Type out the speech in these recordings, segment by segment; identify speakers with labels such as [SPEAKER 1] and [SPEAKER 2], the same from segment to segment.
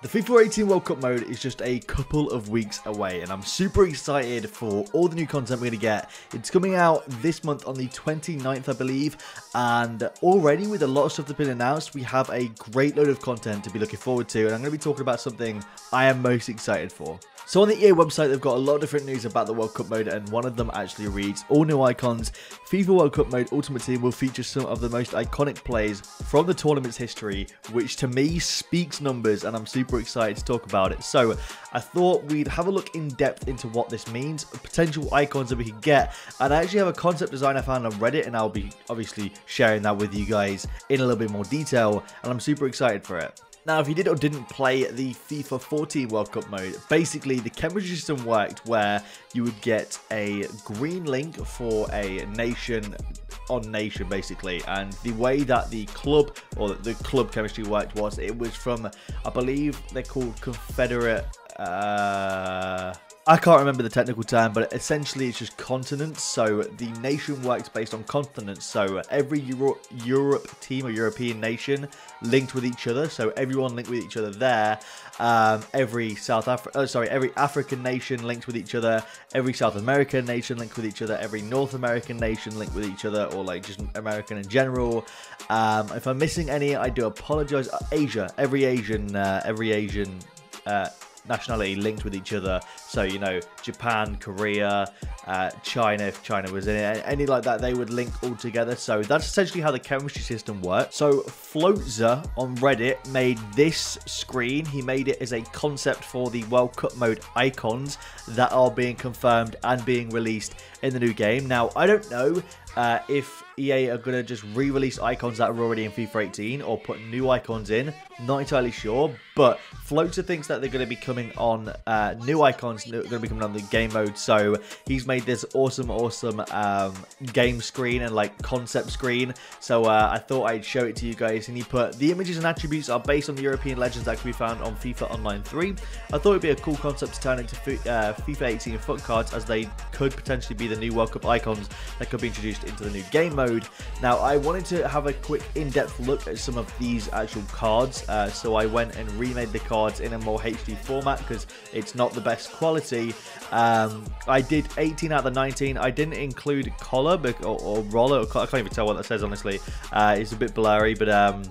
[SPEAKER 1] The FIFA 18 World Cup mode is just a couple of weeks away, and I'm super excited for all the new content we're going to get. It's coming out this month on the 29th, I believe, and already with a lot of stuff that's been announced, we have a great load of content to be looking forward to, and I'm going to be talking about something I am most excited for. So on the EA website, they've got a lot of different news about the World Cup mode, and one of them actually reads, all new icons, FIFA World Cup mode Ultimate Team will feature some of the most iconic plays from the tournament's history, which to me speaks numbers, and I'm super excited to talk about it. So I thought we'd have a look in depth into what this means, potential icons that we could get, and I actually have a concept design I found on Reddit, and I'll be obviously sharing that with you guys in a little bit more detail, and I'm super excited for it. Now, if you did or didn't play the FIFA 14 World Cup mode, basically the chemistry system worked where you would get a green link for a nation on nation, basically, and the way that the club or the club chemistry worked was it was from, I believe they're called Confederate, I can't remember the technical term, but essentially it's just continents. So the nation works based on continents. So every Europe team or European nation linked with each other. So everyone linked with each other there. Every African nation linked with each other. Every South American nation linked with each other. Every North American nation linked with each other, or like just American in general. If I'm missing any, I do apologize. Asia, every Asian nationality linked with each other. So, you know, Japan, Korea, China, if China was in it, any like that, they would link all together. So that's essentially how the chemistry system works. So Floatzer on Reddit made this screen. He made it as a concept for the World Cup mode icons that are being confirmed and being released in the new game. Now, I don't know if EA are going to just re-release icons that are already in FIFA 18 or put new icons in. Not entirely sure, but Floatzer thinks that they're going to be coming on new icons, going to be coming on the game mode. So he's made this awesome game screen and like concept screen. So I thought I'd show it to you guys, and he put the images and attributes are based on the European legends that can be found on FIFA Online 3. I thought it'd be a cool concept to turn into FIFA 18 foot cards, as they could potentially be the new World Cup icons that could be introduced into the new game mode. Now, I wanted to have a quick in-depth look at some of these actual cards, so I went and remade the cards in a more HD format because it's not the best quality. I did 18 out of the 19. I didn't include collar or roller. I can't even tell what that says, honestly. It's a bit blurry, but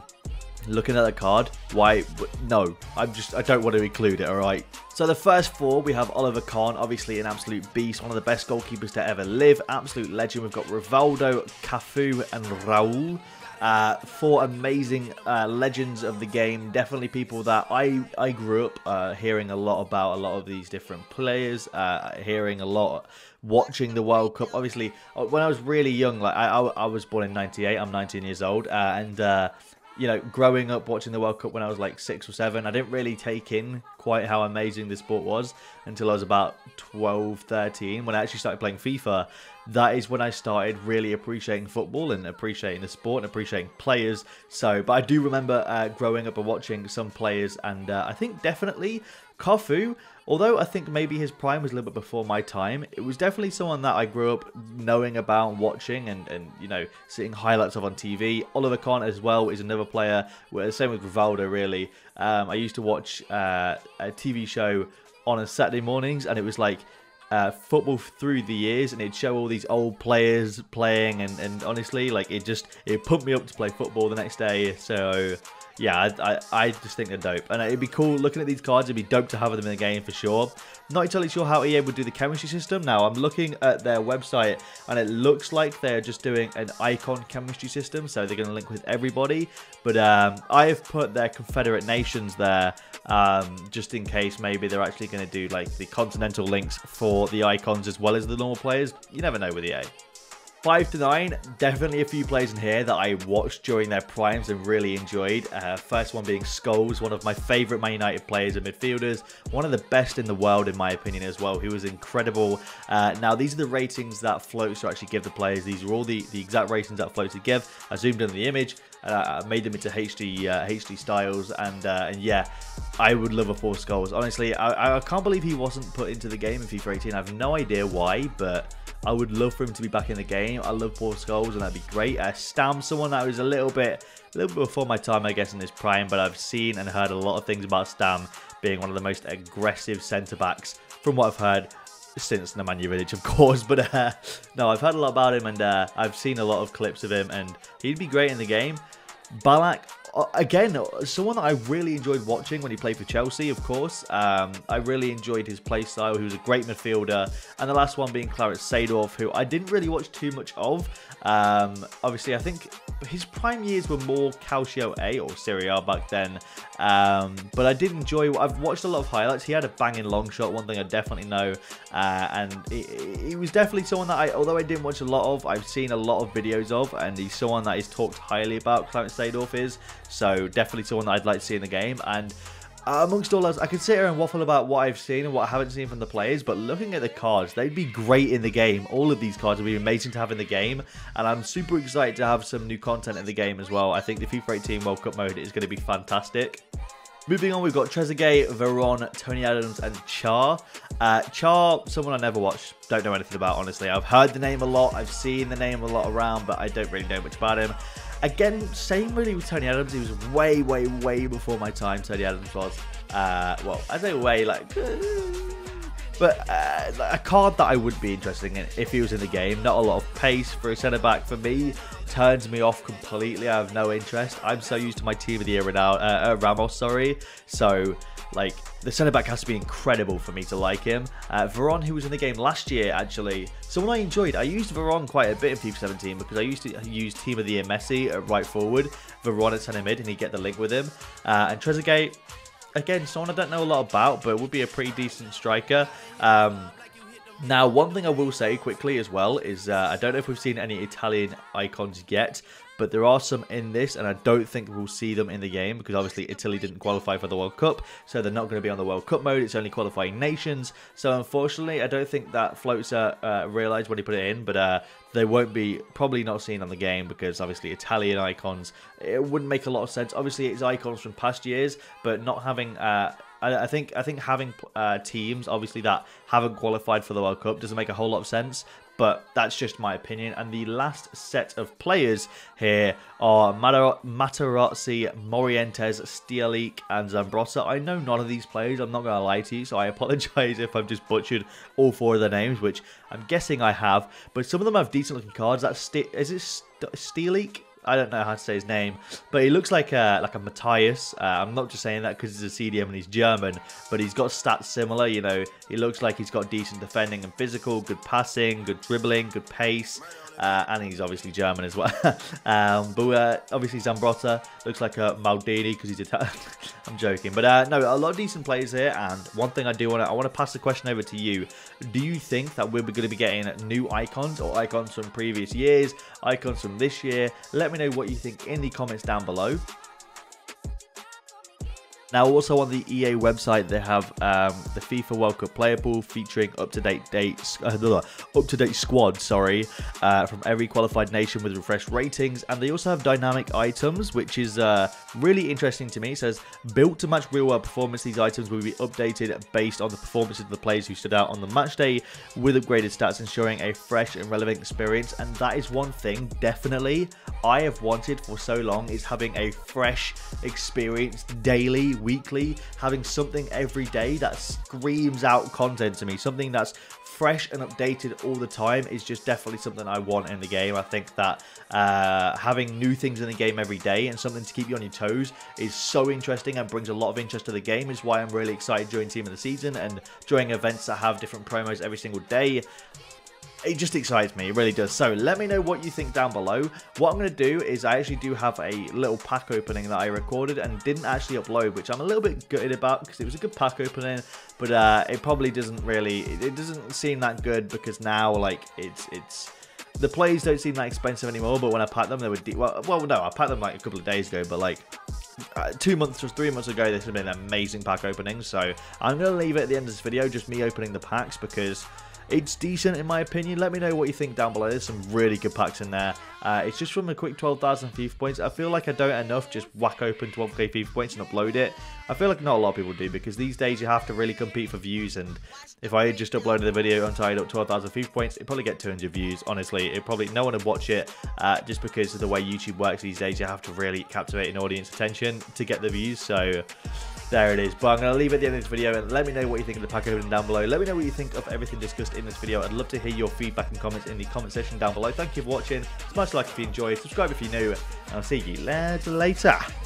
[SPEAKER 1] looking at the card, why? No, I don't want to include it, alright? So the first four, we have Oliver Kahn, obviously an absolute beast, one of the best goalkeepers to ever live, absolute legend. We've got Rivaldo, Cafu, and Raul. Four amazing legends of the game, definitely people that I grew up hearing a lot about, a lot of these different players, hearing a lot, watching the World Cup. Obviously, when I was really young, like I was born in 98, I'm 19 years old, and you know, growing up watching the World Cup when I was like 6 or 7, I didn't really take in quite how amazing the sport was until I was about 12, 13, when I actually started playing FIFA. That is when I started really appreciating football and appreciating the sport and appreciating players. So, but I do remember growing up and watching some players, and I think definitely Cafu, although I think maybe his prime was a little bit before my time, it was definitely someone that I grew up knowing about and watching and you know, seeing highlights of on TV. Oliver Kahn as well is another player, the same with Rivaldo really. I used to watch a TV show on a Saturday mornings, and it was like football through the years, and it'd show all these old players playing, and honestly, like it pumped me up to play football the next day. So yeah, I just think they're dope, and it'd be cool looking at these cards. It'd be dope to have them in the game for sure. Not entirely sure how EA would do the chemistry system. Now, I'm looking at their website, and it looks like they're just doing an icon chemistry system, so they're going to link with everybody. But I have put their Confederate nations there, just in case maybe they're actually going to do like the continental links for the icons as well as the normal players. You never know with EA. 5 to 9, definitely a few players in here that I watched during their primes and really enjoyed. First one being Scholes, one of my favourite Man United players and midfielders. One of the best in the world in my opinion as well. He was incredible. Now these are the ratings that Floatzer actually give the players. These are all the exact ratings that Floatzer give. I zoomed in the image, made them into HD styles, and yeah, I would love a 4 Scholes. Honestly, I can't believe he wasn't put into the game in FIFA 18. I have no idea why, but I would love for him to be back in the game. I love Paul Scholes, and that'd be great. Stam, someone that was a little bit little bit before my time, I guess, in his prime, but I've seen and heard a lot of things about Stam being one of the most aggressive centre-backs from what I've heard since Nemanja Vidic, of course. But no, I've heard a lot about him, and I've seen a lot of clips of him, and he'd be great in the game. Ballack, again, someone that I really enjoyed watching when he played for Chelsea, of course. I really enjoyed his play style. He was a great midfielder. And the last one being Clarence Seedorf, who I didn't really watch too much of. Obviously, I think his prime years were more Calcio A or Serie A back then. But I did enjoy, I've watched a lot of highlights. He had a banging long shot, one thing I definitely know. And he was definitely someone that although I didn't watch a lot of, I've seen a lot of videos of. And he's someone that is talked highly about, Clarence Seedorf is. So definitely someone that I'd like to see in the game. And amongst all else, I could sit here and waffle about what I've seen and what I haven't seen from the players, but looking at the cards, they'd be great in the game. All of these cards would be amazing to have in the game, and I'm super excited to have some new content in the game as well. I think the FIFA 18 World Cup mode is going to be fantastic. Moving on, we've got Trezeguet, Veron, Tony Adams, and Char. Char, someone I never watched, don't know anything about, honestly. I've heard the name a lot, I've seen the name a lot around, but I don't really know much about him. Again, same really with Tony Adams. He was way, way, way before my time, Tony Adams was. Well, I say way, like... But a card that I would be interested in if he was in the game. Not a lot of pace for a centre-back for me. Turns me off completely. I have no interest. I'm so used to my team of the year now, Ramos, sorry. So, like, the centre-back has to be incredible for me to like him. Veron, who was in the game last year, actually, someone I enjoyed. I used Veron quite a bit in FIFA 17 because I used to use team of the year Messi at right forward, Veron at centre mid, and he'd get the link with him. And Trezeguet, again, someone I don't know a lot about, but would be a pretty decent striker. Now, one thing I will say quickly as well is I don't know if we've seen any Italian icons yet, but there are some in this, and I don't think we'll see them in the game because obviously Italy didn't qualify for the World Cup, so they're not going to be on the World Cup mode. It's only qualifying nations. So unfortunately, I don't think that Floatzer realised when he put it in, but they won't be probably not seen on the game because obviously Italian icons, it wouldn't make a lot of sense. Obviously, it's icons from past years, but not having... I think having teams, obviously, that haven't qualified for the World Cup doesn't make a whole lot of sense, but that's just my opinion. And the last set of players here are Materazzi, Morientes, Stialik, and Zambrotta. I know none of these players, I'm not going to lie to you, so I apologise if I've just butchered all four of their names, which I'm guessing I have, but some of them have decent-looking cards. Is it Stialik? I don't know how to say his name, but he looks like a Matthias. I'm not just saying that because he's a CDM and he's German, but he's got stats similar, you know. He looks like he's got decent defending and physical, good passing, good dribbling, good pace, and he's obviously German as well. But obviously Zambrotta looks like a Maldini because he's Italian. I'm joking, but no, a lot of decent players here. And one thing I want to pass the question over to you. Do you think that we're going to be getting new icons or icons from previous years, icons from this year? Let me know what you think in the comments down below. Now, also on the EA website, they have the FIFA World Cup player pool featuring up-to-date squad, from every qualified nation with refreshed ratings, and they also have dynamic items, which is really interesting to me. It says, built to match real-world performance, these items will be updated based on the performances of the players who stood out on the match day with upgraded stats, ensuring a fresh and relevant experience. And that is one thing, definitely, I have wanted for so long, is having a fresh experience daily, weekly, having something every day that screams out content to me, something that's fresh and updated all the time is just definitely something I want in the game. I think that having new things in the game every day and something to keep you on your toes is so interesting and brings a lot of interest to the game, is why I'm really excited during Team of the Season and during events that have different promos every single day. It just excites me, it really does. So let me know what you think down below. What I'm going to do is I actually do have a little pack opening that I recorded and didn't actually upload, which I'm a little bit gutted about because it was a good pack opening, but it probably doesn't really, it doesn't seem that good because now, like, it's the plays don't seem that expensive anymore, but when I packed them, they were, well, no, I packed them like a couple of days ago, but like 2 months or 3 months ago, this would have been an amazing pack opening. So I'm going to leave it at the end of this video, just me opening the packs, because It's decent in my opinion. Let me know what you think down below. There's some really good packs in there. It's just from a quick 12,000 FIFA points. I feel like I don't enough just whack open 12k FIFA points and upload it. I feel like not a lot of people do, because these days you have to really compete for views, and if I had just uploaded the video Untitled 12,000 FIFA points, it'd probably get 200 views. Honestly, no one would watch it, just because of the way YouTube works these days. You have to really captivate an audience attention to get the views, so there it is. But I'm going to leave it at the end of this video, and let me know what you think of the pack opening down below. Let me know what you think of everything discussed in this video. I'd love to hear your feedback and comments in the comment section down below. Thank you for watching. Smash a like if you enjoyed, subscribe if you're new, and I'll see you later.